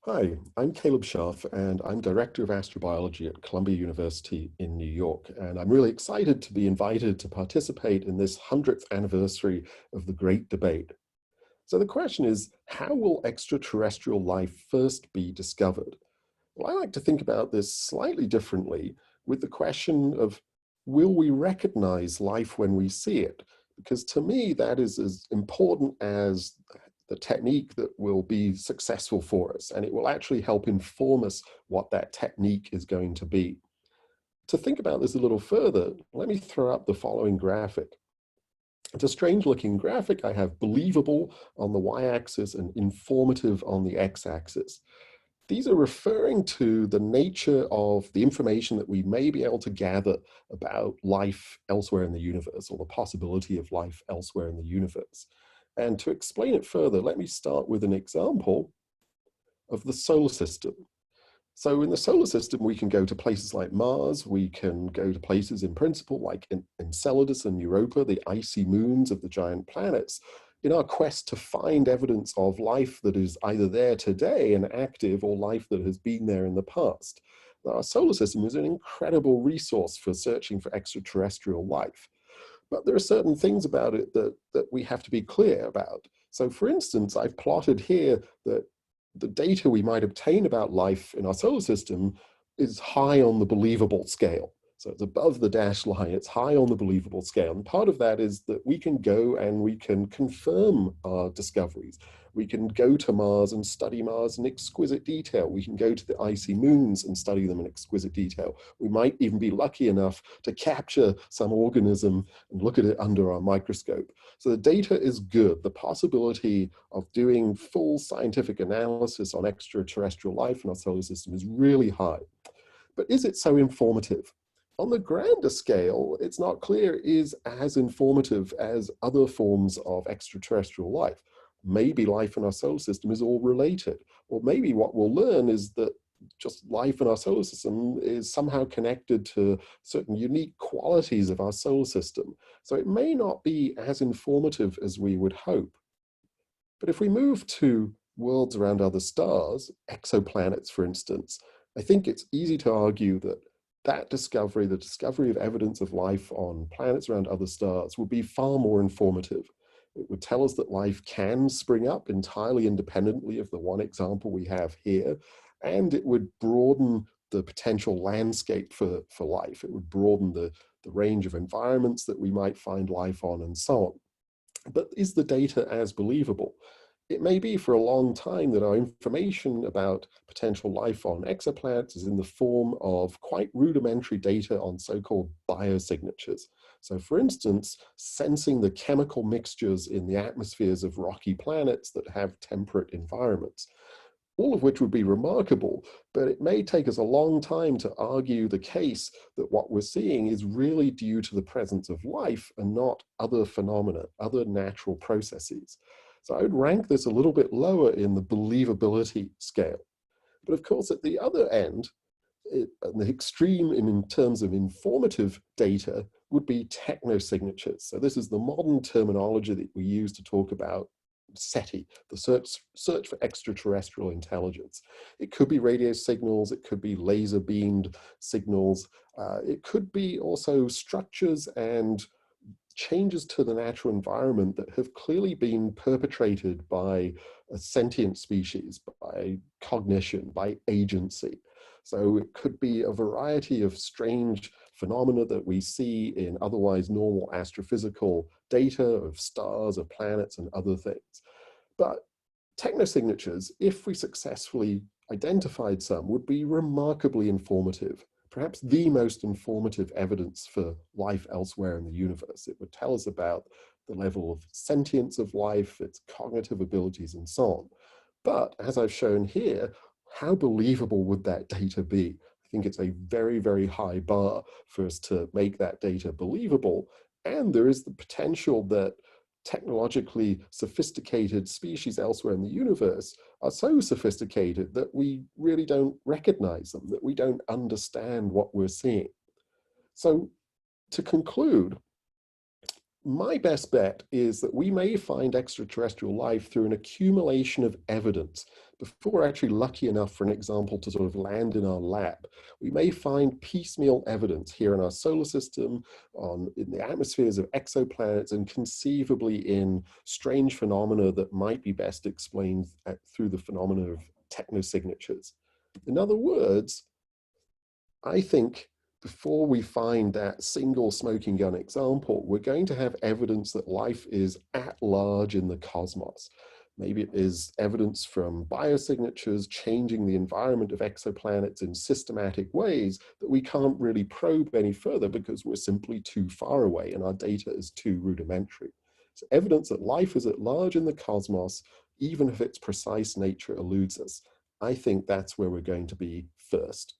Hi, I'm Caleb Scharf, and I'm Director of Astrobiology at Columbia University in New York. And I'm really excited to be invited to participate in this 100th anniversary of the Great Debate. So the question is, how will extraterrestrial life first be discovered? Well, I like to think about this slightly differently with the question of, will we recognize life when we see it? Because to me, that is as important as the technique that will be successful for us, and it will actually help inform us what that technique is going to be. To think about this a little further, let me throw up the following graphic. It's a strange looking graphic. I have believable on the y-axis and informative on the x-axis. These are referring to the nature of the information that we may be able to gather about life elsewhere in the universe, or the possibility of life elsewhere in the universe. And to explain it further, let me start with an example of the solar system. So in the solar system, we can go to places like Mars. We can go to places in principle like Enceladus and Europa, the icy moons of the giant planets, in our quest to find evidence of life that is either there today and active, or life that has been there in the past. Now, our solar system is an incredible resource for searching for extraterrestrial life. But there are certain things about it that we have to be clear about. So for instance, I've plotted here that the data we might obtain about life in our solar system is high on the believable scale. So it's above the dashed line, it's high on the believable scale. And part of that is that we can go and we can confirm our discoveries. We can go to Mars and study Mars in exquisite detail. We can go to the icy moons and study them in exquisite detail. We might even be lucky enough to capture some organism and look at it under our microscope. So the data is good. The possibility of doing full scientific analysis on extraterrestrial life in our solar system is really high. But is it so informative? On the grander scale, it's not clear it is as informative as other forms of extraterrestrial life. Maybe life in our solar system is all related. Or maybe what we'll learn is that just life in our solar system is somehow connected to certain unique qualities of our solar system. So it may not be as informative as we would hope. But if we move to worlds around other stars, exoplanets, for instance, I think it's easy to argue that that discovery, the discovery of evidence of life on planets around other stars, would be far more informative. It would tell us that life can spring up entirely independently of the one example we have here, and it would broaden the potential landscape for life. It would broaden the range of environments that we might find life on, and so on. But is the data as believable? It may be for a long time that our information about potential life on exoplanets is in the form of quite rudimentary data on so-called biosignatures. So for instance, sensing the chemical mixtures in the atmospheres of rocky planets that have temperate environments, all of which would be remarkable, but it may take us a long time to argue the case that what we're seeing is really due to the presence of life and not other phenomena, other natural processes. So I would rank this a little bit lower in the believability scale. But of course, at the other end, at the extreme in terms of informative data, would be technosignatures. So this is the modern terminology that we use to talk about SETI, the search for extraterrestrial intelligence. It could be radio signals, it could be laser beamed signals, it could be also structures and changes to the natural environment that have clearly been perpetrated by a sentient species, by cognition, by agency. So it could be a variety of strange phenomena that we see in otherwise normal astrophysical data of stars, of planets, and other things. But technosignatures, if we successfully identified some, would be remarkably informative. Perhaps the most informative evidence for life elsewhere in the universe. It would tell us about the level of sentience of life, its cognitive abilities, and so on. But as I've shown here, how believable would that data be? I think it's a very, very high bar for us to make that data believable. And there is the potential that technologically sophisticated species elsewhere in the universe are so sophisticated that we really don't recognize them, that we don't understand what we're seeing. So to conclude, My best bet is that we may find extraterrestrial life through an accumulation of evidence. Before we're actually lucky enough for an example to sort of land in our lap, we may find piecemeal evidence here in our solar system, in the atmospheres of exoplanets, and conceivably in strange phenomena that might be best explained through the phenomena of technosignatures. In other words, I think before we find that single smoking gun example, we're going to have evidence that life is at large in the cosmos. Maybe it is evidence from biosignatures changing the environment of exoplanets in systematic ways that we can't really probe any further because we're simply too far away and our data is too rudimentary. So evidence that life is at large in the cosmos, even if its precise nature eludes us, I think that's where we're going to be first.